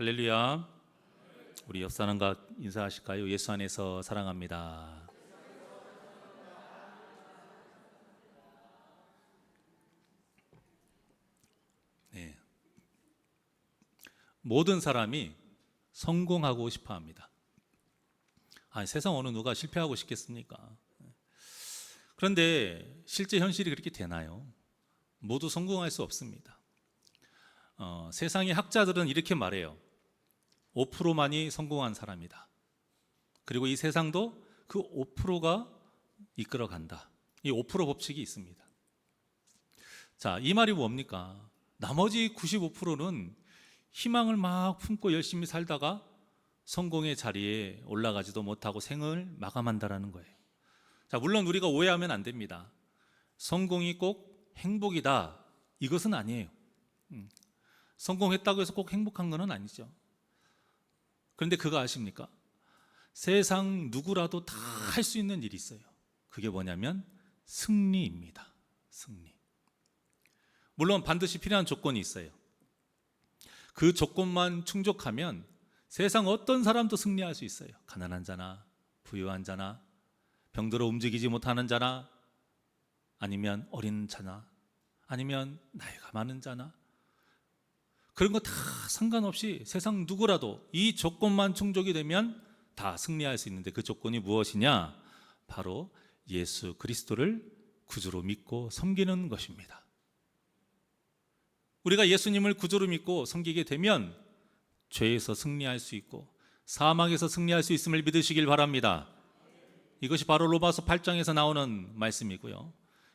할렐루야. 우리 옆 사람과 인사하실까요? 예수 안에서 사랑합니다. 네. 모든 사람이 성공하고 싶어 합니다. 세상 어느 누가 실패하고 싶겠습니까? 그런데 실제 현실이 그렇게 되나요? 모두 성공할 수 없습니다. 세상의 학자들은 이렇게 말해요. 5%만이 성공한 사람이다. 그리고 이 세상도 그 5%가 이끌어간다. 이 5% 법칙이 있습니다. 자, 이 말이 뭡니까? 나머지 95%는 희망을 막 품고 열심히 살다가 성공의 자리에 올라가지도 못하고 생을 마감한다라는 거예요. 자, 물론 우리가 오해하면 안 됩니다. 성공이 꼭 행복이다. 이것은 아니에요. 성공했다고 해서 꼭 행복한 건 아니죠. 그런데 그거 아십니까? 세상 누구라도 다 할 수 있는 일이 있어요. 그게 뭐냐면 승리입니다. 승리. 물론 반드시 필요한 조건이 있어요. 그 조건만 충족하면 세상 어떤 사람도 승리할 수 있어요. 가난한 자나 부유한 자나 병들어 움직이지 못하는 자나 아니면 어린 자나 아니면 나이가 많은 자나 그런 거 다 상관없이 세상 누구라도 이 조건만 충족이 되면 다 승리할 수 있는데 그 조건이 무엇이냐? 바로 예수 그리스도를 구주로 믿고 섬기는 것입니다. 우리가 예수님을 구주로 믿고 섬기게 되면 죄에서 승리할 수 있고 사망에서 승리할 수 있음을 믿으시길 바랍니다. 이것이 바로 로마서 8장에서 나오는 말씀이고요.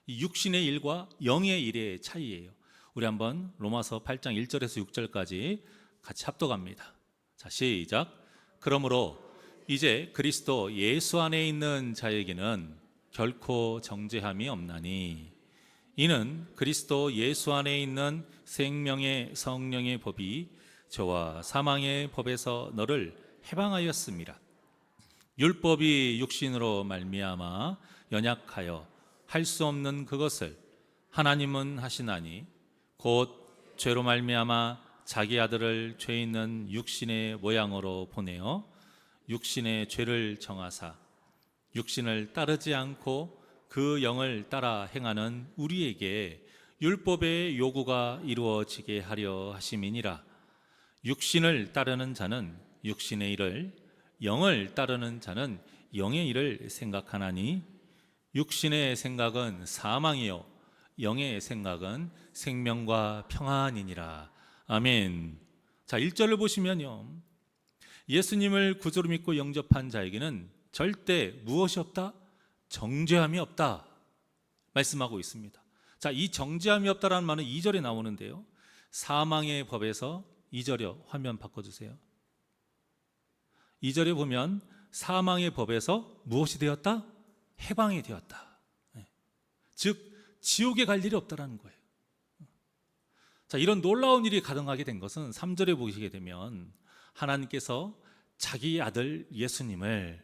이 육신의 일과 영의 일의 차이예요. 우리 한번 로마서 8장 1절에서 6절까지 같이 합독합니다. 자, 시작. 그러므로 이제 그리스도 예수 안에 있는 자에게는 결코 정죄함이 없나니 이는 그리스도 예수 안에 있는 생명의 성령의 법이 저와 사망의 법에서 너를 해방하였습니다. 율법이 육신으로 말미암아 연약하여 할 수 없는 그것을 하나님은 하시나니 곧 죄로 말미암아 자기 아들을 죄 있는 육신의 모양으로 보내어 육신의 죄를 정하사 육신을 따르지 않고 그 영을 따라 행하는 우리에게 율법의 요구가 이루어지게 하려 하심이니라. 육신을 따르는 자는 육신의 일을, 영을 따르는 자는 영의 일을 생각하나니 육신의 생각은 사망이요 영의 생각은 생명과 평안이니라. 아멘. 자, 1절을 보시면요, 예수님을 구주로 믿고 영접한 자에게는 절대 무엇이 없다? 정죄함이 없다 말씀하고 있습니다. 자, 이 정죄함이 없다라는 말은 2절에 나오는데요, 사망의 법에서 2절이요, 화면 바꿔주세요. 2절에 보면 사망의 법에서 무엇이 되었다? 해방이 되었다. 즉 지옥에 갈 일이 없다라는 거예요. 자, 이런 놀라운 일이 가능하게 된 것은 3절에 보시게 되면 하나님께서 자기 아들 예수님을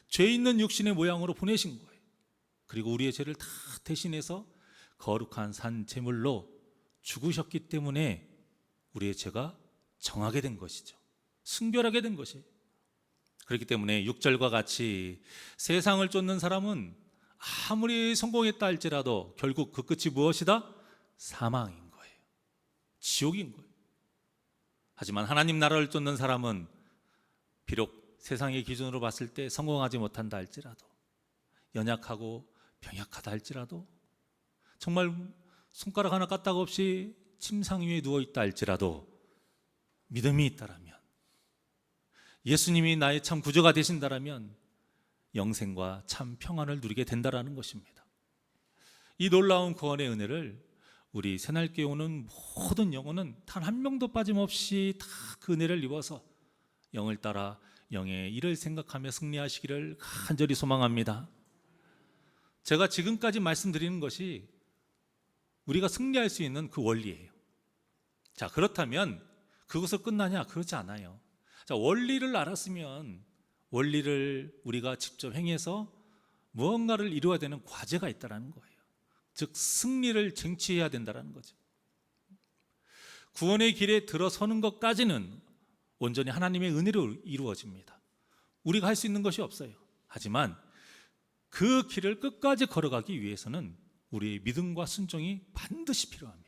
죄 있는 육신의 모양으로 보내신 거예요. 그리고 우리의 죄를 다 대신해서 거룩한 산 제물로 죽으셨기 때문에 우리의 죄가 정하게 된 것이죠. 순결하게 된 것이에요. 그렇기 때문에 6절과 같이 세상을 쫓는 사람은 아무리 성공했다 할지라도 결국 그 끝이 무엇이다? 사망인 거예요. 지옥인 거예요. 하지만 하나님 나라를 쫓는 사람은 비록 세상의 기준으로 봤을 때 성공하지 못한다 할지라도, 연약하고 병약하다 할지라도, 정말 손가락 하나 까딱 없이 침상 위에 누워있다 할지라도 믿음이 있다라면, 예수님이 나의 참 구주가 되신다라면 영생과 참 평안을 누리게 된다라는 것입니다. 이 놀라운 구원의 은혜를 우리 새날교회 오는 모든 영혼은 단 한 명도 빠짐없이 다 그 은혜를 입어서 영을 따라 영의 일을 생각하며 승리하시기를 간절히 소망합니다. 제가 지금까지 말씀드리는 것이 우리가 승리할 수 있는 그 원리예요. 자, 그렇다면 그것을 끝나냐? 그렇지 않아요. 자, 원리를 알았으면 원리를 우리가 직접 행해서 무언가를 이루어야 되는 과제가 있다는 거예요. 즉 승리를 쟁취해야 된다는 거죠. 구원의 길에 들어서는 것까지는 온전히 하나님의 은혜로 이루어집니다. 우리가 할 수 있는 것이 없어요. 하지만 그 길을 끝까지 걸어가기 위해서는 우리의 믿음과 순종이 반드시 필요합니다.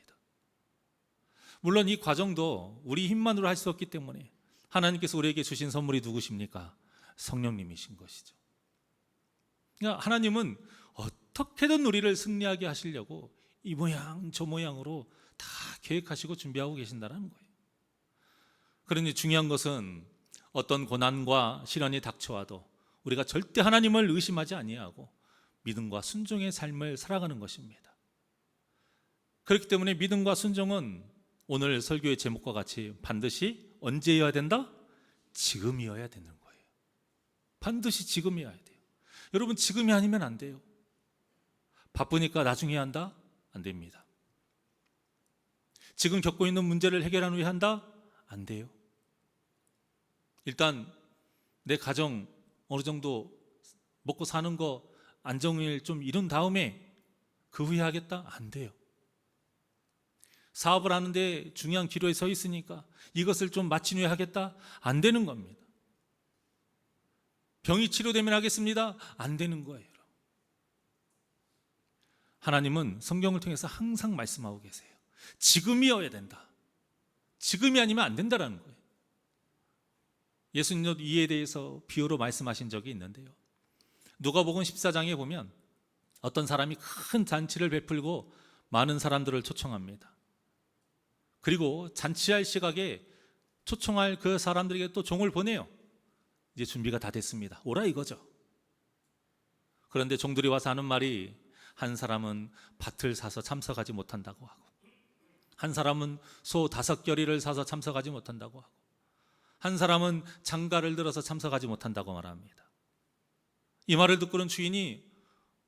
물론 이 과정도 우리 힘만으로 할 수 없기 때문에 하나님께서 우리에게 주신 선물이 누구십니까? 성령님이신 것이죠. 그러니까 하나님은 어떻게든 우리를 승리하게 하시려고 이 모양 저 모양으로 다 계획하시고 준비하고 계신다는 거예요. 그러니 중요한 것은 어떤 고난과 시련이 닥쳐와도 우리가 절대 하나님을 의심하지 아니하고 믿음과 순종의 삶을 살아가는 것입니다. 그렇기 때문에 믿음과 순종은 오늘 설교의 제목과 같이 반드시 언제여야 된다? 지금이어야 되는 거예요. 반드시 지금이어야 돼요. 여러분, 지금이 아니면 안 돼요. 바쁘니까 나중에 한다? 안 됩니다. 지금 겪고 있는 문제를 해결한 후에 한다? 안 돼요. 일단 내 가정 어느 정도 먹고 사는 거 안정을 좀 이룬 다음에 그 후에 하겠다? 안 돼요. 사업을 하는데 중요한 기로에 서 있으니까 이것을 좀 마친 후에 하겠다? 안 되는 겁니다. 병이 치료되면 하겠습니다? 안 되는 거예요. 하나님은 성경을 통해서 항상 말씀하고 계세요. 지금이어야 된다. 지금이 아니면 안 된다라는 거예요. 예수님도 이에 대해서 비유로 말씀하신 적이 있는데요. 누가복음 14장에 보면 어떤 사람이 큰 잔치를 베풀고 많은 사람들을 초청합니다. 그리고 잔치할 시각에 초청할 그 사람들에게 또 종을 보내요. 이제 준비가 다 됐습니다. 오라 이거죠. 그런데 종들이 와서 하는 말이, 한 사람은 밭을 사서 참석하지 못한다고 하고, 한 사람은 소 5겨리를 사서 참석하지 못한다고 하고, 한 사람은 장가를 들어서 참석하지 못한다고 말합니다. 이 말을 듣고는 주인이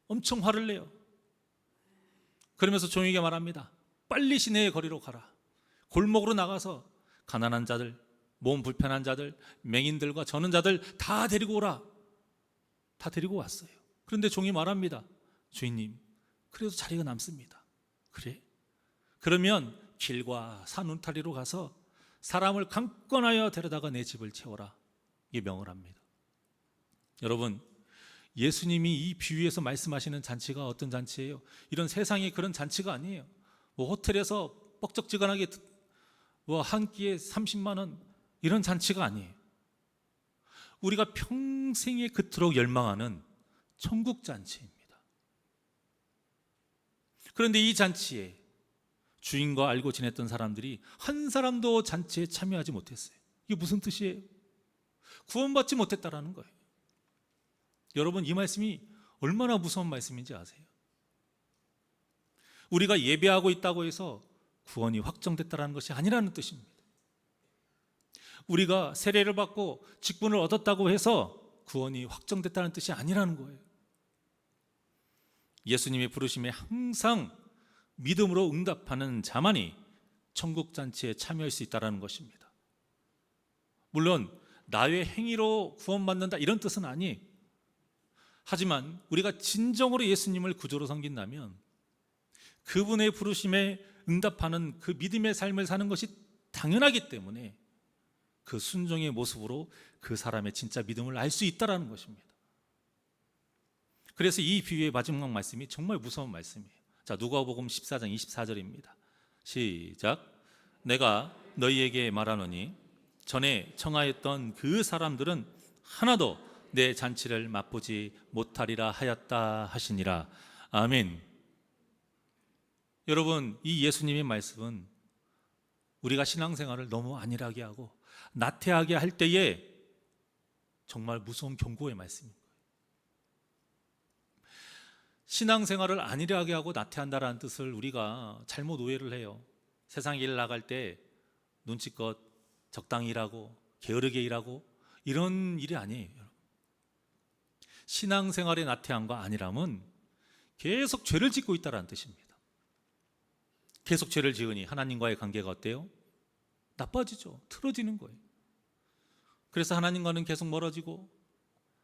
엄청 화를 내요. 그러면서 종에게 말합니다. 빨리 시내의 거리로 가라. 골목으로 나가서 가난한 자들, 몸 불편한 자들, 맹인들과 저는 자들 다 데리고 오라. 다 데리고 왔어요. 그런데 종이 말합니다. 주인님, 그래도 자리가 남습니다. 그래? 그러면 길과 산 울타리로 가서 사람을 강권하여 데려다가 내 집을 채워라. 이게 명을 합니다. 여러분, 예수님이 이 비유에서 말씀하시는 잔치가 어떤 잔치예요? 이런 세상에 그런 잔치가 아니에요. 호텔에서 뻑적지근하게 한 끼에 30만 원 이런 잔치가 아니에요. 우리가 평생에 그토록 열망하는 천국 잔치입니다. 그런데 이 잔치에 주인과 알고 지냈던 사람들이 한 사람도 잔치에 참여하지 못했어요. 이게 무슨 뜻이에요? 구원받지 못했다라는 거예요. 여러분, 이 말씀이 얼마나 무서운 말씀인지 아세요? 우리가 예배하고 있다고 해서 구원이 확정됐다는 것이 아니라는 뜻입니다. 우리가 세례를 받고 직분을 얻었다고 해서 구원이 확정됐다는 뜻이 아니라는 거예요. 예수님의 부르심에 항상 믿음으로 응답하는 자만이 천국 잔치에 참여할 수 있다는 것입니다. 물론 나의 행위로 구원받는다 이런 뜻은 아니에요. 하지만 우리가 진정으로 예수님을 구주로 섬긴다면 그분의 부르심에 응답하는 그 믿음의 삶을 사는 것이 당연하기 때문에 그 순종의 모습으로 그 사람의 진짜 믿음을 알 수 있다는 것입니다. 그래서 이 비유의 마지막 말씀이 정말 무서운 말씀이에요. 자, 누가복음 14장 24절입니다. 시작. 내가 너희에게 말하노니 전에 청하였던 그 사람들은 하나도 내 잔치를 맛보지 못하리라 하였다 하시니라. 아멘. 여러분, 이 예수님의 말씀은 우리가 신앙생활을 너무 안일하게 하고 나태하게 할 때에 정말 무서운 경고의 말씀입니다. 신앙생활을 안일하게 하고 나태한다라는 뜻을 우리가 잘못 오해를 해요. 세상 일 나갈 때 눈치껏 적당히 일하고 게으르게 일하고 이런 일이 아니에요. 신앙생활의 나태함과 안일함은 계속 죄를 짓고 있다는 뜻입니다. 계속 죄를 지으니 하나님과의 관계가 어때요? 나빠지죠. 틀어지는 거예요. 그래서 하나님과는 계속 멀어지고,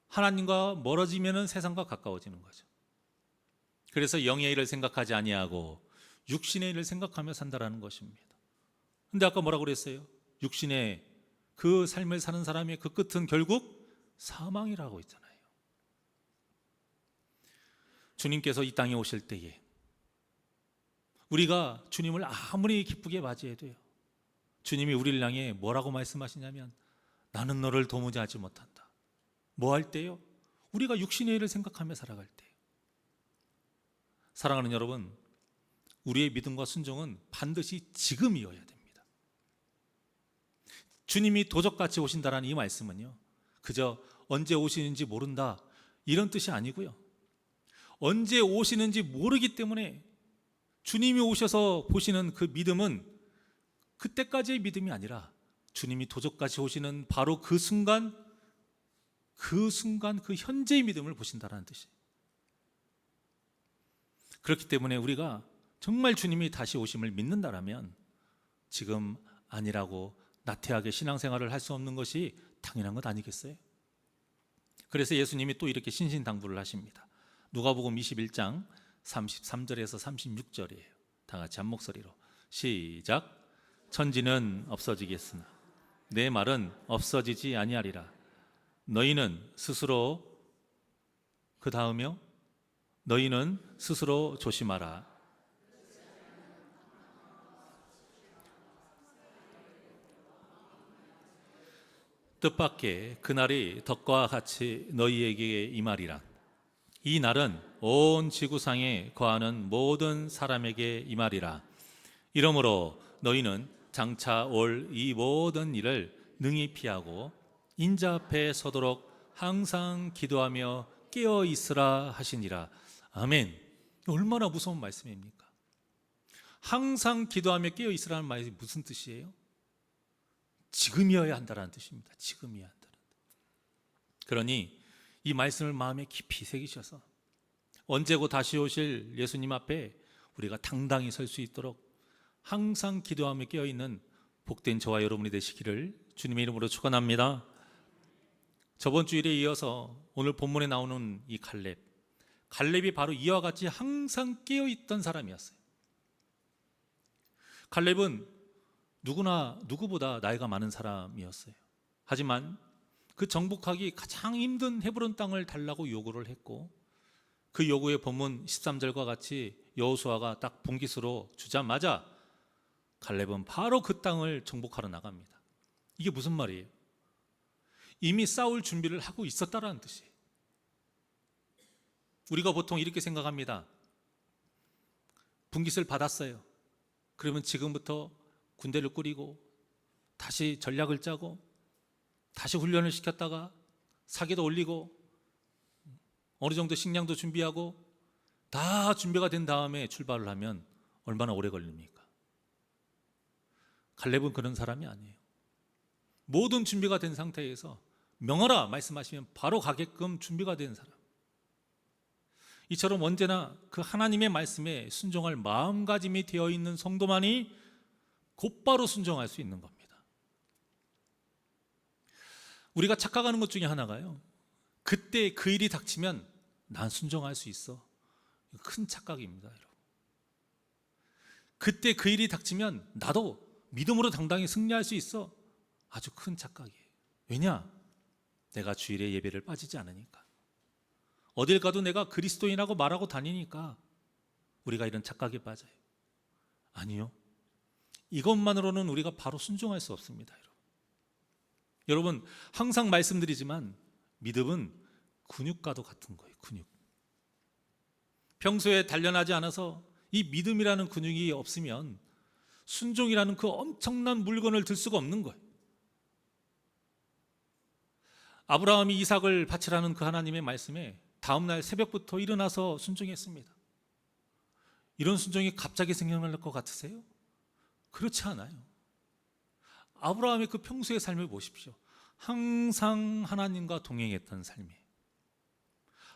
하나님과 멀어지면 세상과 가까워지는 거죠. 그래서 영의 일을 생각하지 아니하고 육신의 일을 생각하며 산다라는 것입니다. 근데 아까 뭐라고 그랬어요? 육신의 그 삶을 사는 사람의 그 끝은 결국 사망이라고 있잖아요. 주님께서 이 땅에 오실 때에 우리가 주님을 아무리 기쁘게 맞이해도요, 주님이 우리를 향해 뭐라고 말씀하시냐면 나는 너를 도무지 알지 못한다. 뭐 할 때요? 우리가 육신의 일을 생각하며 살아갈 때. 사랑하는 여러분, 우리의 믿음과 순종은 반드시 지금이어야 됩니다. 주님이 도적같이 오신다라는 이 말씀은요, 그저 언제 오시는지 모른다 이런 뜻이 아니고요, 언제 오시는지 모르기 때문에 주님이 오셔서 보시는 그 믿음은 그때까지의 믿음이 아니라 주님이 도적같이 오시는 바로 그 순간 그 현재의 믿음을 보신다는 뜻이에요. 그렇기 때문에 우리가 정말 주님이 다시 오심을 믿는다라면 지금 아니라고 나태하게 신앙생활을 할 수 없는 것이 당연한 것 아니겠어요? 그래서 예수님이 또 이렇게 신신당부를 하십니다. 누가복음 21장 33절에서 36절이에요. 다 같이 한 목소리로 시작. 천지는 없어지겠으나 내 말은 없어지지 아니하리라. 너희는 스스로 그 다음이요, 너희는 스스로 조심하라. 뜻밖의 그날이 덕과 같이 너희에게 임하리라. 이 날은 온 지구상에 거하는 모든 사람에게 임하리라. 이러므로 너희는 장차 올 이 모든 일을 능히 피하고 인자 앞에 서도록 항상 기도하며 깨어 있으라 하시니라. 아멘. 얼마나 무서운 말씀입니까? 항상 기도하며 깨어 있으라는 말이 무슨 뜻이에요? 지금이어야 한다는 뜻입니다. 지금이어야 한다는 뜻. 그러니 이 말씀을 마음에 깊이 새기셔서 언제고 다시 오실 예수님 앞에 우리가 당당히 설 수 있도록 항상 기도하며 깨어있는 복된 저와 여러분이 되시기를 주님의 이름으로 축원합니다. 저번 주일에 이어서 오늘 본문에 나오는 이 갈렙이 바로 이와 같이 항상 깨어있던 사람이었어요. 갈렙은 누구보다 나이가 많은 사람이었어요. 하지만 그 정복하기 가장 힘든 헤브론 땅을 달라고 요구를 했고, 그 요구의 본문 13절과 같이 여호수아가 딱 분깃으로 주자마자 갈렙은 바로 그 땅을 정복하러 나갑니다. 이게 무슨 말이에요? 이미 싸울 준비를 하고 있었다라는 뜻이에요. 우리가 보통 이렇게 생각합니다. 분깃을 받았어요. 그러면 지금부터 군대를 꾸리고 다시 전략을 짜고 다시 훈련을 시켰다가 사기도 올리고 어느 정도 식량도 준비하고 다 준비가 된 다음에 출발을 하면 얼마나 오래 걸립니까? 갈렙은 그런 사람이 아니에요. 모든 준비가 된 상태에서 명하라 말씀하시면 바로 가게끔 준비가 된 사람. 이처럼 언제나 그 하나님의 말씀에 순종할 마음가짐이 되어 있는 성도만이 곧바로 순종할 수 있는 겁니다. 우리가 착각하는 것 중에 하나가요, 그때 그 일이 닥치면 난 순종할 수 있어. 큰 착각입니다, 여러분. 그때 그 일이 닥치면 나도 믿음으로 당당히 승리할 수 있어. 아주 큰 착각이에요. 왜냐? 내가 주일에 예배를 빠지지 않으니까, 어딜 가도 내가 그리스도인이라고 말하고 다니니까 우리가 이런 착각에 빠져요. 아니요, 이것만으로는 우리가 바로 순종할 수 없습니다. 여러분, 항상 말씀드리지만 믿음은 근육과도 같은 거예요. 근육. 평소에 단련하지 않아서 이 믿음이라는 근육이 없으면 순종이라는 그 엄청난 물건을 들 수가 없는 거예요. 아브라함이 이삭을 바치라는 그 하나님의 말씀에 다음날 새벽부터 일어나서 순종했습니다. 이런 순종이 갑자기 생겨날 것 같으세요? 그렇지 않아요. 아브라함의 그 평소의 삶을 보십시오. 항상 하나님과 동행했던 삶이에요.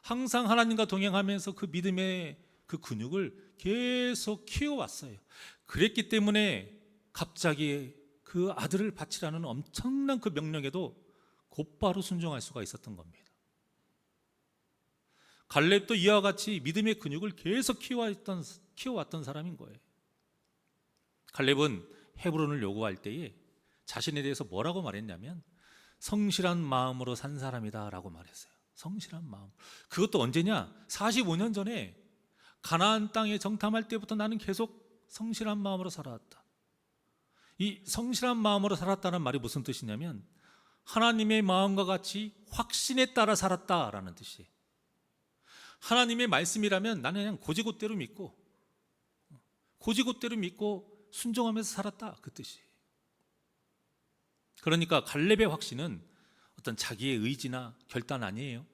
항상 하나님과 동행하면서 그 믿음의 그 근육을 계속 키워왔어요. 그랬기 때문에 갑자기 그 아들을 바치라는 엄청난 그 명령에도 곧바로 순종할 수가 있었던 겁니다. 갈렙도 이와 같이 믿음의 근육을 계속 키워왔던 사람인 거예요. 갈렙은 헤브론을 요구할 때에 자신에 대해서 뭐라고 말했냐면 성실한 마음으로 산 사람이다 라고 말했어요. 성실한 마음. 그것도 언제냐? 45년 전에 가나안 땅에 정탐할 때부터 나는 계속 성실한 마음으로 살아왔다. 이 성실한 마음으로 살았다는 말이 무슨 뜻이냐면 하나님의 마음과 같이 확신에 따라 살았다라는 뜻이에요. 하나님의 말씀이라면 나는 그냥 고지고대로 믿고 순종하면서 살았다, 그 뜻이에요. 그러니까 갈렙의 확신은 어떤 자기의 의지나 결단 아니에요.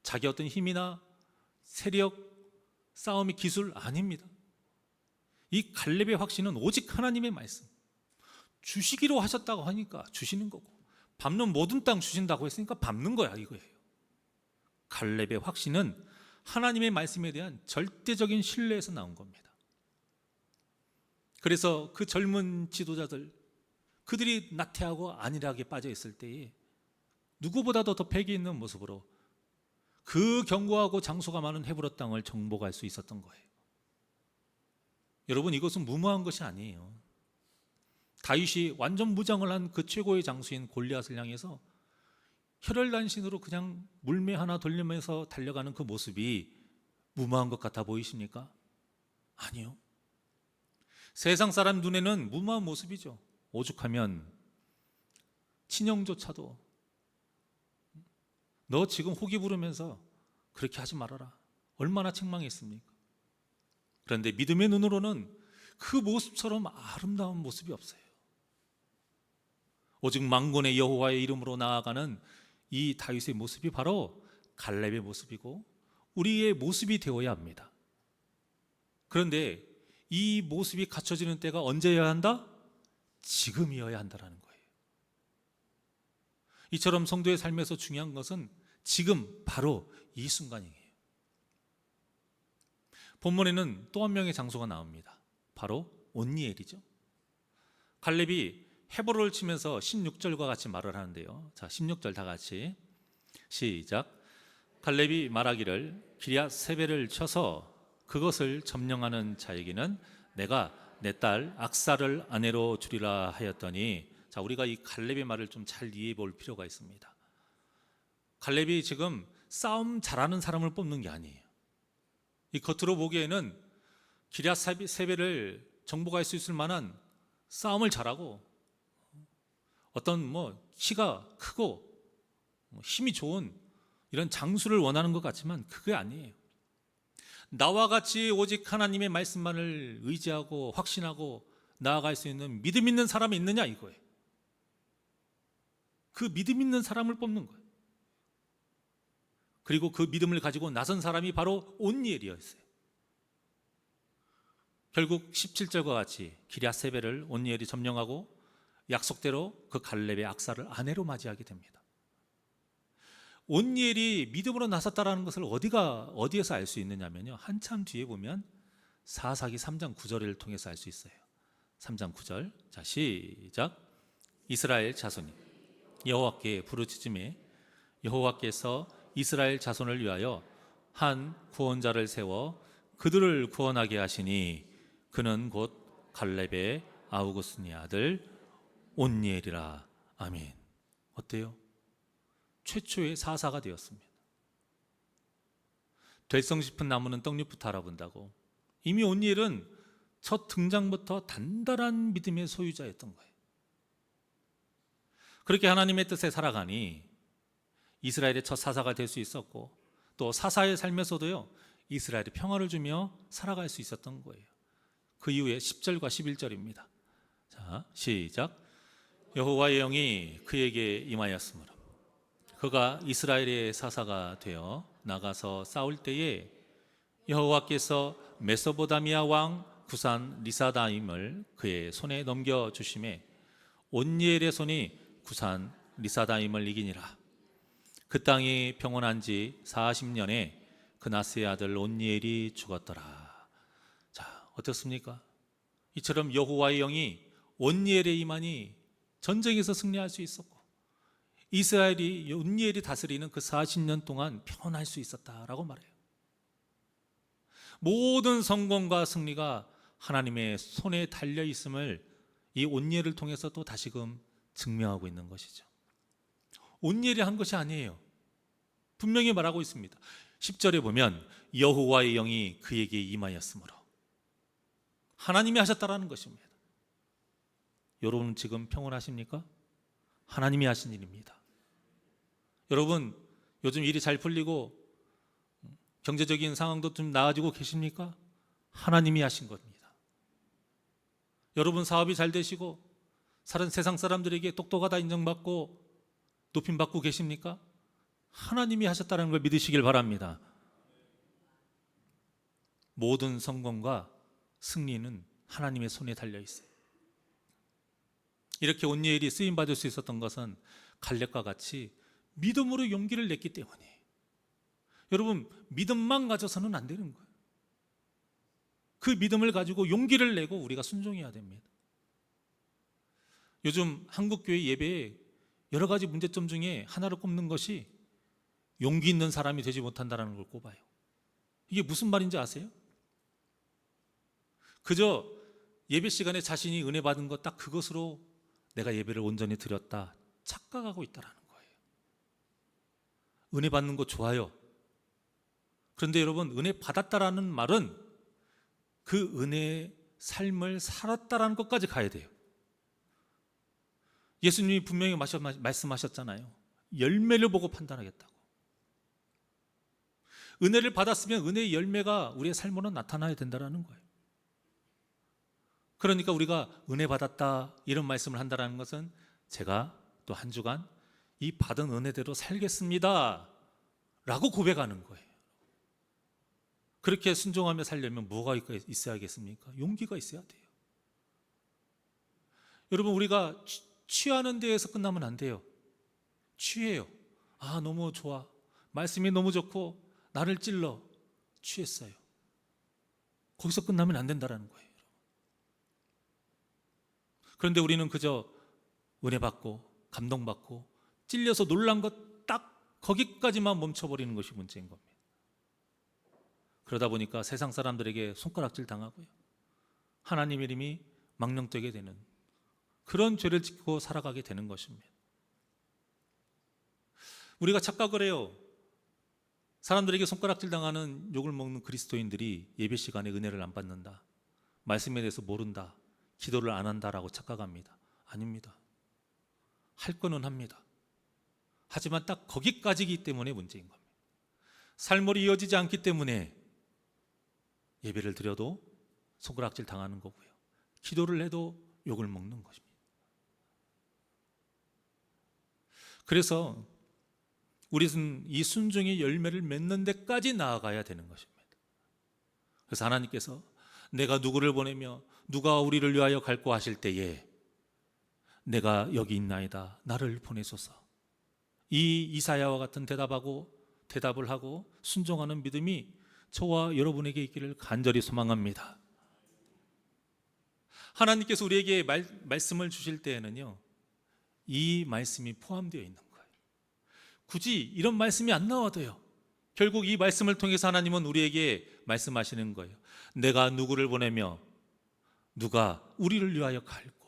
자기 어떤 힘이나 세력, 싸움의 기술 아닙니다. 이 갈렙의 확신은 오직 하나님의 말씀, 주시기로 하셨다고 하니까 주시는 거고, 밟는 모든 땅 주신다고 했으니까 밟는 거야, 이거예요. 갈렙의 확신은 하나님의 말씀에 대한 절대적인 신뢰에서 나온 겁니다. 그래서 그 젊은 지도자들, 그들이 나태하고 안일하게 빠져 있을 때에 누구보다도 더 패기 있는 모습으로 그 견고하고 장소가 많은 헤브론 땅을 정복할 수 있었던 거예요. 여러분, 이것은 무모한 것이 아니에요. 다윗이 완전 무장을 한 그 최고의 장수인 골리앗을 향해서 혈혈단신으로 그냥 물매 하나 돌리면서 달려가는 그 모습이 무모한 것 같아 보이십니까? 아니요. 세상 사람 눈에는 무모한 모습이죠. 오죽하면 친형조차도 너 지금 호기 부르면서 그렇게 하지 말아라, 얼마나 책망했습니까? 그런데 믿음의 눈으로는 그 모습처럼 아름다운 모습이 없어요. 오직 만군의 여호와의 이름으로 나아가는 이 다윗의 모습이 바로 갈렙의 모습이고 우리의 모습이 되어야 합니다. 그런데 이 모습이 갖춰지는 때가 언제여야 한다? 지금이어야 한다는 거예요. 이처럼 성도의 삶에서 중요한 것은 지금 바로 이 순간이에요. 본문에는 또 한 명의 장소가 나옵니다. 바로 온니엘이죠. 갈렙이 헤브론을 치면서 16절과 같이 말을 하는데요. 자, 16절 다 같이 시작. 갈렙이 말하기를 기럇 세벨을 쳐서 그것을 점령하는 자에게는 내가 내 딸 악사를 아내로 주리라 하였더니, 자, 우리가 이 갈렙의 말을 좀 잘 이해해 볼 필요가 있습니다. 갈렙이 지금 싸움 잘하는 사람을 뽑는 게 아니에요. 이 겉으로 보기에는 기럇 세벨을 정복할 수 있을 만한 싸움을 잘하고 어떤 키가 크고 힘이 좋은 이런 장수를 원하는 것 같지만 그게 아니에요. 나와 같이 오직 하나님의 말씀만을 의지하고 확신하고 나아갈 수 있는 믿음 있는 사람이 있느냐, 이거예요. 그 믿음 있는 사람을 뽑는 거예요. 그리고 그 믿음을 가지고 나선 사람이 바로 온니엘이었어요. 결국 17절과 같이 기럇 세벨을 온니엘이 점령하고 약속대로 그 갈렙의 악사를 아내로 맞이하게 됩니다. 온니엘이 믿음으로 나섰다라는 것을 어디에서 알 수 있느냐면요, 한참 뒤에 보면 사사기 3장 9절을 통해서 알 수 있어요. 3장 9절, 자 시작. 이스라엘 자손이 여호와께 부르짖음에 여호와께서 이스라엘 자손을 위하여 한 구원자를 세워 그들을 구원하게 하시니 그는 곧 갈렙의 아우구스니 아들 온니엘이라. 아멘. 어때요? 최초의 사사가 되었습니다. 될성 싶은 나무는 떡잎부터 알아본다고, 이미 온니엘은 첫 등장부터 단단한 믿음의 소유자였던 거예요. 그렇게 하나님의 뜻에 살아가니 이스라엘의 첫 사사가 될 수 있었고, 또 사사의 삶에서도요 이스라엘의 평화를 주며 살아갈 수 있었던 거예요. 그 이후에 10절과 11절입니다. 자 시작. 여호와의 영이 그에게 임하였으므로 그가 이스라엘의 사사가 되어 나가서 싸울 때에 여호와께서 메소보다미아 왕 구산 리사다임을 그의 손에 넘겨주심에 온니엘의 손이 구산 리사다임을 이기니라. 그 땅이 평온한 지 40년에 그나스의 아들 온니엘이 죽었더라. 자, 어떻습니까? 이처럼 여호와의 영이 온니엘의 임하니 전쟁에서 승리할 수 있었고, 이스라엘이 온니엘이 다스리는 그 40년 동안 평온할 수 있었다라고 말해요. 모든 성공과 승리가 하나님의 손에 달려 있음을 이 온니엘을 통해서 또 다시금 증명하고 있는 것이죠. 온니엘이 한 것이 아니에요. 분명히 말하고 있습니다. 10절에 보면 여호와의 영이 그에게 임하였으므로, 하나님이 하셨다라는 것입니다. 여러분 지금 평온하십니까? 하나님이 하신 일입니다. 여러분 요즘 일이 잘 풀리고 경제적인 상황도 좀 나아지고 계십니까? 하나님이 하신 겁니다. 여러분 사업이 잘 되시고 세상 사람들에게 똑똑하다 인정받고 높임받고 계십니까? 하나님이 하셨다는 걸 믿으시길 바랍니다. 모든 성공과 승리는 하나님의 손에 달려 있어요. 이렇게 온니엘이 쓰임 받을 수 있었던 것은 갈렙과 같이 믿음으로 용기를 냈기 때문에. 여러분 믿음만 가져서는 안 되는 거예요. 그 믿음을 가지고 용기를 내고 우리가 순종해야 됩니다. 요즘 한국교회 예배에 여러 가지 문제점 중에 하나를 꼽는 것이 용기 있는 사람이 되지 못한다는 걸 꼽아요. 이게 무슨 말인지 아세요? 그저 예배 시간에 자신이 은혜 받은 것 딱 그것으로 내가 예배를 온전히 드렸다 착각하고 있다는 거예요. 은혜 받는 거 좋아요. 그런데 여러분 은혜 받았다라는 말은 그 은혜의 삶을 살았다라는 것까지 가야 돼요. 예수님이 분명히 말씀하셨잖아요. 열매를 보고 판단하겠다고. 은혜를 받았으면 은혜의 열매가 우리의 삶으로 나타나야 된다는 거예요. 그러니까 우리가 은혜 받았다 이런 말씀을 한다는 것은 제가 또 한 주간 이 받은 은혜대로 살겠습니다 라고 고백하는 거예요. 그렇게 순종하며 살려면 뭐가 있어야겠습니까? 용기가 있어야 돼요. 여러분 우리가 취하는 데에서 끝나면 안 돼요. 취해요. 아 너무 좋아, 말씀이 너무 좋고 나를 찔러, 취했어요. 거기서 끝나면 안 된다는 거예요. 그런데 우리는 그저 은혜 받고 감동받고 찔려서 놀란 것 딱 거기까지만 멈춰버리는 것이 문제인 겁니다. 그러다 보니까 세상 사람들에게 손가락질 당하고요, 하나님의 이름이 망령되게 되는 그런 죄를 짓고 살아가게 되는 것입니다. 우리가 착각을 해요. 사람들에게 손가락질 당하는 욕을 먹는 그리스도인들이 예배 시간에 은혜를 안 받는다, 말씀에 대해서 모른다, 기도를 안 한다라고 착각합니다. 아닙니다. 할 거는 합니다. 하지만 딱 거기까지이기 때문에 문제인 겁니다. 삶으로 이어지지 않기 때문에 예배를 드려도 손가락질 당하는 거고요, 기도를 해도 욕을 먹는 것입니다. 그래서 우리는 이 순종의 열매를 맺는 데까지 나아가야 되는 것입니다. 그래서 하나님께서 내가 누구를 보내며 누가 우리를 위하여 갈고 하실 때에 내가 여기 있나이다, 나를 보내소서. 이 이사야와 같은 대답을 하고 순종하는 믿음이 저와 여러분에게 있기를 간절히 소망합니다. 하나님께서 우리에게 말씀을 주실 때에는요, 이 말씀이 포함되어 있는 거예요. 굳이 이런 말씀이 안 나와도요, 결국 이 말씀을 통해서 하나님은 우리에게 말씀하시는 거예요. 내가 누구를 보내며 누가 우리를 위하여 갈고.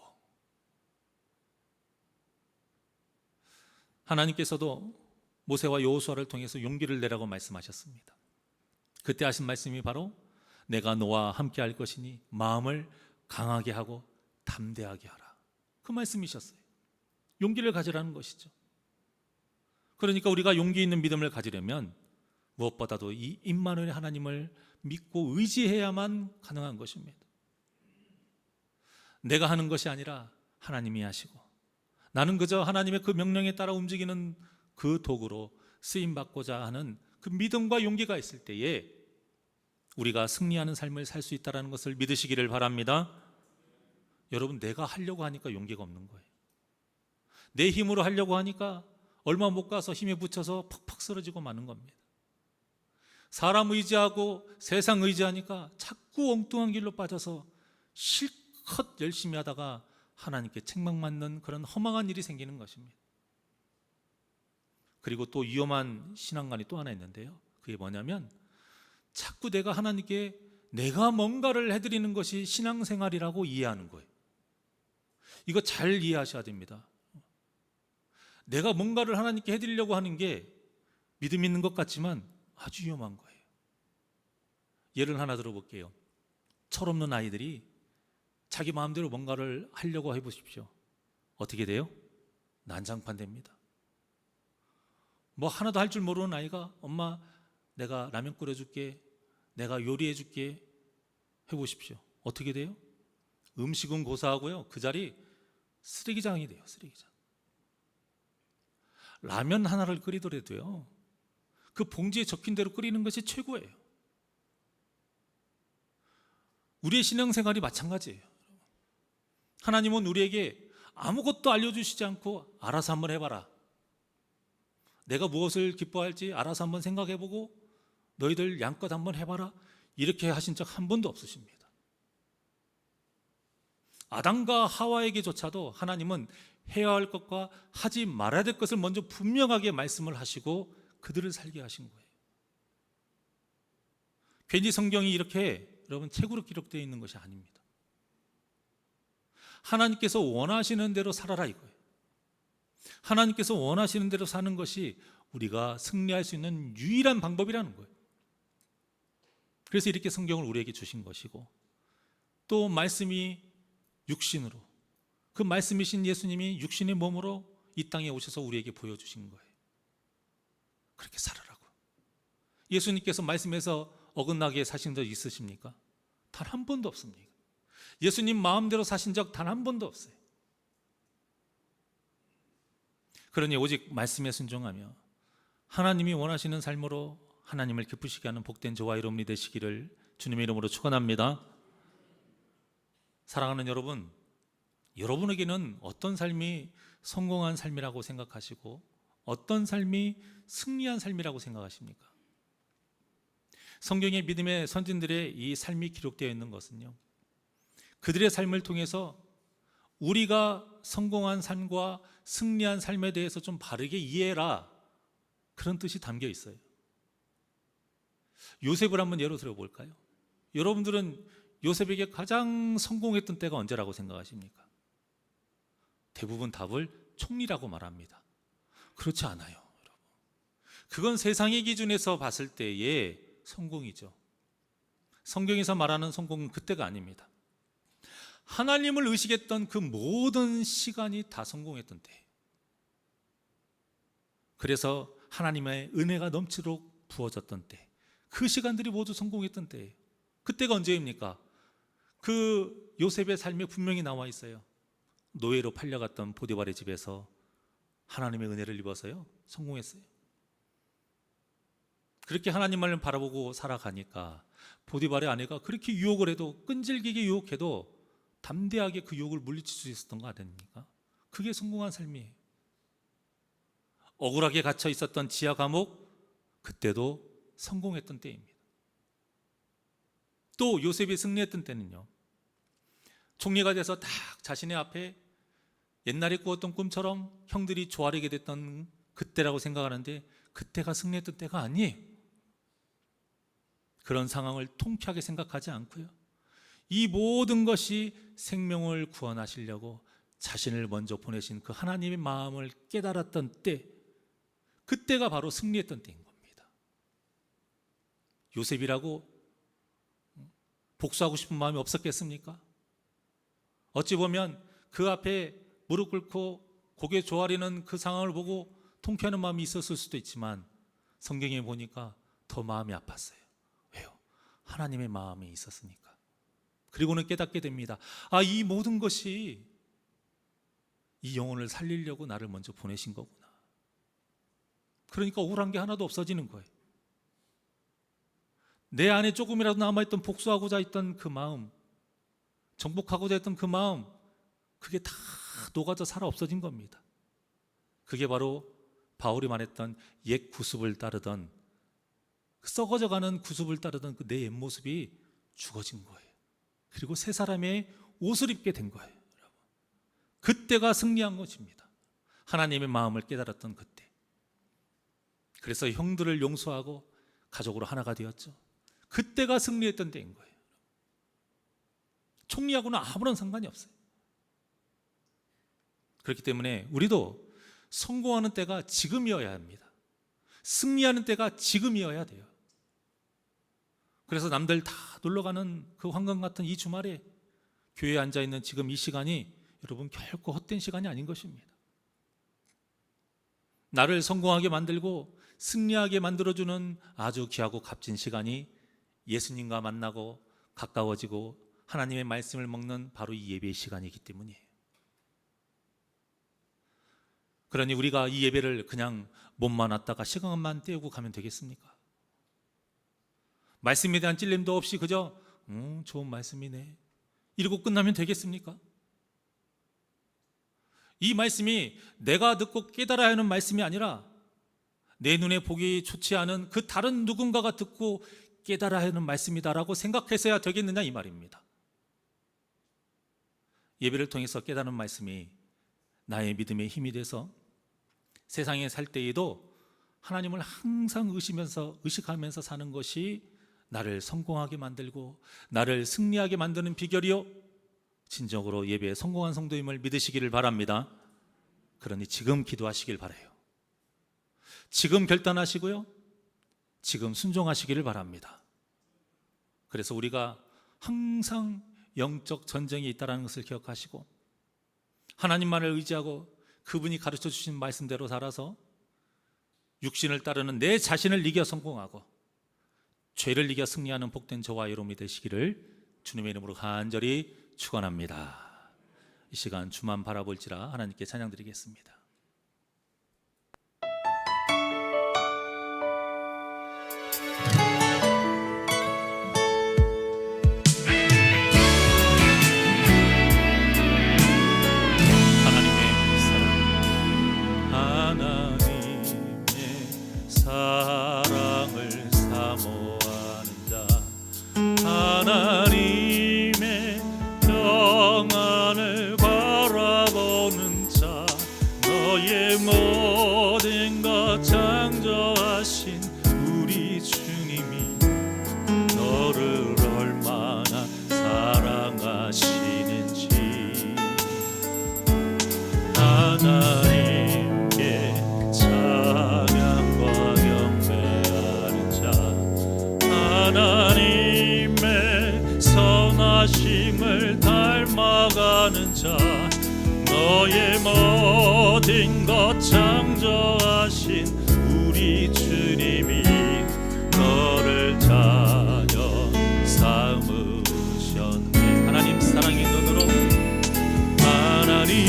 하나님께서도 모세와 여호수아를 통해서 용기를 내라고 말씀하셨습니다. 그때 하신 말씀이 바로 내가 너와 함께 할 것이니 마음을 강하게 하고 담대하게 하라, 그 말씀이셨어요. 용기를 가지라는 것이죠. 그러니까 우리가 용기 있는 믿음을 가지려면 무엇보다도 이 임마누엘 하나님을 믿고 의지해야만 가능한 것입니다. 내가 하는 것이 아니라 하나님이 하시고, 나는 그저 하나님의 그 명령에 따라 움직이는 그 도구로 쓰임받고자 하는 그 믿음과 용기가 있을 때에 우리가 승리하는 삶을 살 수 있다는 것을 믿으시기를 바랍니다. 여러분, 내가 하려고 하니까 용기가 없는 거예요. 내 힘으로 하려고 하니까 얼마 못 가서 힘에 부쳐서 팍팍 쓰러지고 마는 겁니다. 사람 의지하고 세상 의지하니까 자꾸 엉뚱한 길로 빠져서 실컷 열심히 하다가 하나님께 책망받는 그런 허망한 일이 생기는 것입니다. 그리고 또 위험한 신앙관이 또 하나 있는데요, 그게 뭐냐면 자꾸 내가 하나님께 내가 뭔가를 해드리는 것이 신앙생활이라고 이해하는 거예요. 이거 잘 이해하셔야 됩니다. 내가 뭔가를 하나님께 해드리려고 하는 게 믿음 있는 것 같지만 아주 위험한 거예요. 예를 하나 들어볼게요. 철없는 아이들이 자기 마음대로 뭔가를 하려고 해보십시오. 어떻게 돼요? 난장판 됩니다. 뭐 하나도 할 줄 모르는 아이가 엄마 내가 라면 끓여줄게, 내가 요리해줄게 해보십시오. 어떻게 돼요? 음식은 고사하고요, 그 자리 쓰레기장이 돼요. 쓰레기장. 라면 하나를 끓이더라도요, 그 봉지에 적힌 대로 끓이는 것이 최고예요. 우리의 신앙생활이 마찬가지예요. 하나님은 우리에게 아무것도 알려주시지 않고 알아서 한번 해봐라, 내가 무엇을 기뻐할지 알아서 한번 생각해보고 너희들 양껏 한번 해봐라, 이렇게 하신 적 한 번도 없으십니다. 아담과 하와에게조차도 하나님은 해야 할 것과 하지 말아야 될 것을 먼저 분명하게 말씀을 하시고 그들을 살게 하신 거예요. 괜히 성경이 이렇게 여러분 책으로 기록되어 있는 것이 아닙니다. 하나님께서 원하시는 대로 살아라 이거예요. 하나님께서 원하시는 대로 사는 것이 우리가 승리할 수 있는 유일한 방법이라는 거예요. 그래서 이렇게 성경을 우리에게 주신 것이고, 또 말씀이 육신으로, 그 말씀이신 예수님이 육신의 몸으로 이 땅에 오셔서 우리에게 보여주신 거예요. 그렇게 살아라고. 예수님께서 말씀에서 어긋나게 사신 적 있으십니까? 단 한 번도 없습니다. 예수님 마음대로 사신 적 단 한 번도 없어요. 그러니 오직 말씀에 순종하며 하나님이 원하시는 삶으로 하나님을 기쁘시게 하는 복된 저와 여러분이 되시기를 주님의 이름으로 축원합니다. 사랑하는 여러분, 여러분에게는 어떤 삶이 성공한 삶이라고 생각하시고 어떤 삶이 승리한 삶이라고 생각하십니까? 성경의 믿음의 선진들의 이 삶이 기록되어 있는 것은요, 그들의 삶을 통해서 우리가 성공한 삶과 승리한 삶에 대해서 좀 바르게 이해해라, 그런 뜻이 담겨 있어요. 요셉을 한번 예로 들어볼까요? 여러분들은 요셉에게 가장 성공했던 때가 언제라고 생각하십니까? 대부분 답을 총리라고 말합니다. 그렇지 않아요, 여러분. 그건 세상의 기준에서 봤을 때의 성공이죠. 성경에서 말하는 성공은 그때가 아닙니다. 하나님을 의식했던 그 모든 시간이 다 성공했던 때, 그래서 하나님의 은혜가 넘치도록 부어졌던 때, 그 시간들이 모두 성공했던 때예요. 그때가 언제입니까? 그 요셉의 삶에 분명히 나와 있어요. 노예로 팔려갔던 보디발의 집에서 하나님의 은혜를 입어서요, 성공했어요. 그렇게 하나님을 바라보고 살아가니까 보디발의 아내가 그렇게 유혹을 해도, 끈질기게 유혹해도 담대하게 그 유혹을 물리칠 수 있었던 거 아닙니까? 그게 성공한 삶이에요. 억울하게 갇혀 있었던 지하 감옥, 그때도 성공했던 때입니다. 또 요셉이 승리했던 때는요, 총리가 돼서 딱 자신의 앞에 옛날에 꾸었던 꿈처럼 형들이 조아리게 됐던 그때라고 생각하는데, 그때가 승리했던 때가 아니에요. 그런 상황을 통쾌하게 생각하지 않고요, 이 모든 것이 생명을 구원하시려고 자신을 먼저 보내신 그 하나님의 마음을 깨달았던 때, 그때가 바로 승리했던 때인 겁니다. 요셉이라고 복수하고 싶은 마음이 없었겠습니까? 어찌 보면 그 앞에 무릎 꿇고 고개 조아리는 그 상황을 보고 통쾌하는 마음이 있었을 수도 있지만, 성경에 보니까 더 마음이 아팠어요. 왜요? 하나님의 마음이 있었으니까. 그리고는 깨닫게 됩니다. 아, 이 모든 것이 이 영혼을 살리려고 나를 먼저 보내신 거구나. 그러니까 억울한 게 하나도 없어지는 거예요. 내 안에 조금이라도 남아있던 복수하고자 했던 그 마음, 정복하고자 했던 그 마음, 그게 다 녹아져 살아 없어진 겁니다. 그게 바로 바울이 말했던 옛 구습을 따르던, 썩어져가는 구습을 따르던 그 내 옛 모습이 죽어진 거예요. 그리고 새 사람의 옷을 입게 된 거예요. 여러분, 그때가 승리한 것입니다. 하나님의 마음을 깨달았던 그때. 그래서 형들을 용서하고 가족으로 하나가 되었죠. 그때가 승리했던 때인 거예요. 총리하고는 아무런 상관이 없어요. 그렇기 때문에 우리도 성공하는 때가 지금이어야 합니다. 승리하는 때가 지금이어야 돼요. 그래서 남들 다 놀러가는 그 황금 같은 이 주말에 교회에 앉아있는 지금 이 시간이 여러분 결코 헛된 시간이 아닌 것입니다. 나를 성공하게 만들고 승리하게 만들어주는 아주 귀하고 값진 시간이 예수님과 만나고 가까워지고 하나님의 말씀을 먹는 바로 이 예배의 시간이기 때문이에요. 그러니 우리가 이 예배를 그냥 몸만 왔다가 시간만 때우고 가면 되겠습니까? 말씀에 대한 찔림도 없이 그저 좋은 말씀이네 이러고 끝나면 되겠습니까? 이 말씀이 내가 듣고 깨달아야 하는 말씀이 아니라 내 눈에 보기 좋지 않은 그 다른 누군가가 듣고 깨달아야 하는 말씀이다라고 생각해서야 되겠느냐 이 말입니다. 예배를 통해서 깨달은 말씀이 나의 믿음의 힘이 돼서 세상에 살 때에도 하나님을 항상 의식하면서 사는 것이 나를 성공하게 만들고 나를 승리하게 만드는 비결이요, 진정으로 예배에 성공한 성도임을 믿으시기를 바랍니다. 그러니 지금 기도하시길 바라요. 지금 결단하시고요, 지금 순종하시기를 바랍니다. 그래서 우리가 항상 영적 전쟁에 있다는 것을 기억하시고 하나님만을 의지하고 그분이 가르쳐 주신 말씀대로 살아서 육신을 따르는 내 자신을 이겨 성공하고 죄를 이겨 승리하는 복된 저와 여러분이 되시기를 주님의 이름으로 간절히 축원합니다. 이 시간 주만 바라볼지라 하나님께 찬양드리겠습니다. 사랑을 사모하는 자, 하나님의 평안을 바라보는 자, 너의 모든 것 창조하신 우리 주님이 너를 얼마나 사랑하시는지 하나님께 하나님의 선하심을 닮아가는 자, 너의 모든 것 창조하신 우리 주님이 너를 자녀 삼으셨네. 하나님 사랑의 눈으로, 하나님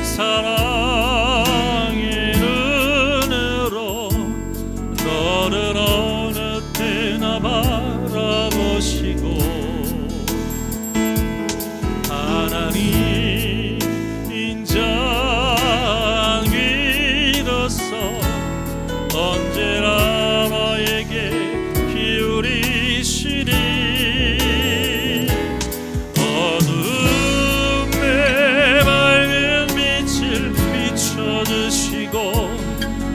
사랑의 눈으로 너를 바라보시고 하나님 인자 위로서 언제나 너에게 기울이시니 어둠에 밝은 빛을 비춰주시고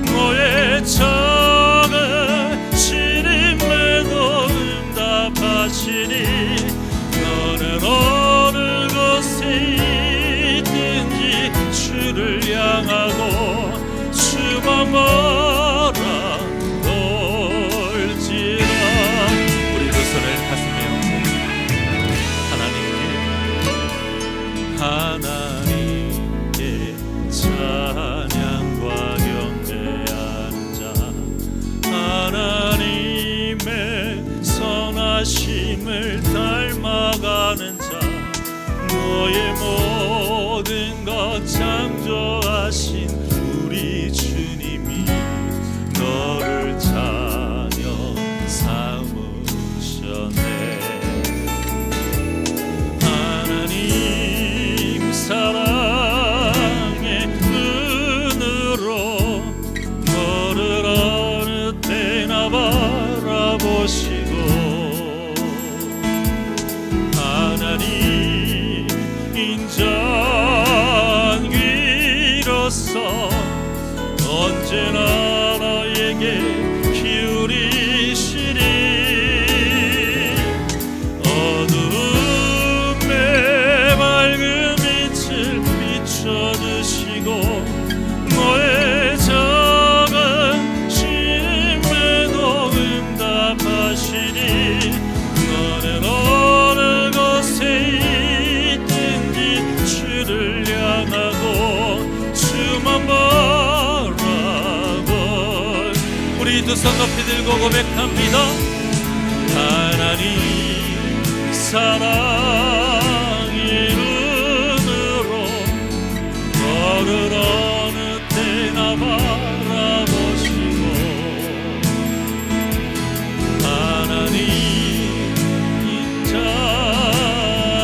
너의 작은 시림에도 응답하시니 너는 어느 곳에 있든지 주를 향하고 주만 바라볼지라. 우리 두 손을 가슴에 얹고 하나님께 찬양과 경배하는 자, 하나님의 선하심을 닮아가는 자, 너의 모든 것 창조하신 우리 주님이 너를 자녀 삼으셨네. 하나님 사랑의 눈으로 너를 어느 때나 바라보시고 하나님 인자 위로서 언제나 너에게 기울이시니 어둠에 밝은 빛을 비춰 바라본 우리 두 손 높이 들고 고백합니다. 하나님 사랑의 눈으로 너를 어느 때나 바라보시고 하나님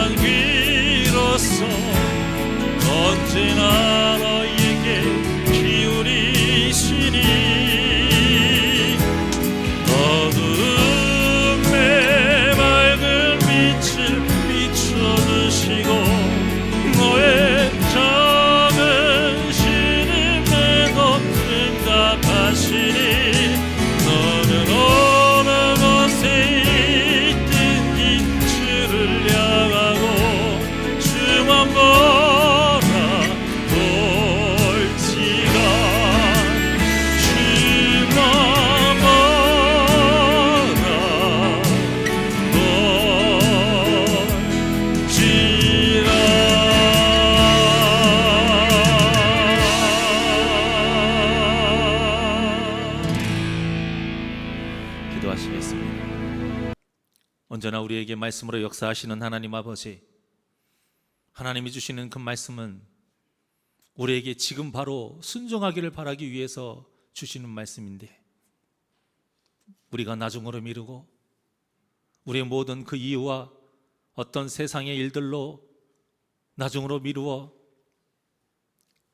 인자귀로서 언제나 너에게 기울이시니 어둠의 밝은 빛을 비춰주시고 너의 작은 신임에도 응답하시니 너는 어느 곳에 있든지 주를 향하고 주만 바라볼지라 주만 바라볼지라. 기도하시겠습니다. 언제나 우리에게 말씀으로 역사하시는 하나님 아버지, 하나님이 주시는 그 말씀은 우리에게 지금 바로 순종하기를 바라기 위해서 주시는 말씀인데, 우리가 나중으로 미루고 우리의 모든 그 이유와 어떤 세상의 일들로 나중으로 미루어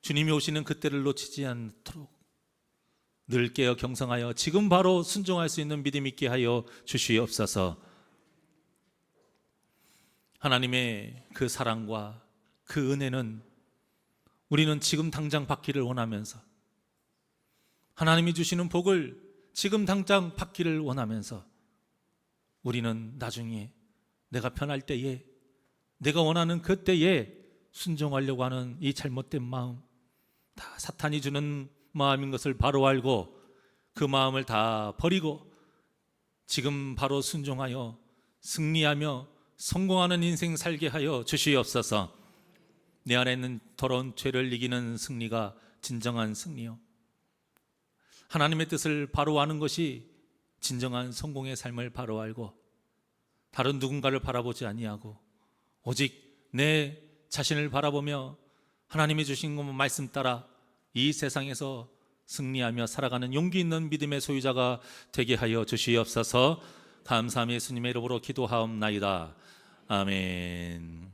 주님이 오시는 그때를 놓치지 않도록 늘 깨어 경성하여 지금 바로 순종할 수 있는 믿음 있게 하여 주시옵소서. 하나님의 그 사랑과 그 은혜는 우리는 지금 당장 받기를 원하면서, 하나님이 주시는 복을 지금 당장 받기를 원하면서, 우리는 나중에 내가 편할 때에, 내가 원하는 그때에 순종하려고 하는 이 잘못된 마음, 다 사탄이 주는 마음인 것을 바로 알고 그 마음을 다 버리고 지금 바로 순종하여 승리하며 성공하는 인생 살게 하여 주시옵소서. 내 안에 있는 더러운 죄를 이기는 승리가 진정한 승리요, 하나님의 뜻을 바로 아는 것이 진정한 성공의 삶을 바로 알고 다른 누군가를 바라보지 아니하고 오직 내 자신을 바라보며 하나님이 주신 말씀 따라 이 세상에서 승리하며 살아가는 용기 있는 믿음의 소유자가 되게 하여 주시옵소서. 감사함이 예수님의 이름으로 기도하옵나이다. 아멘.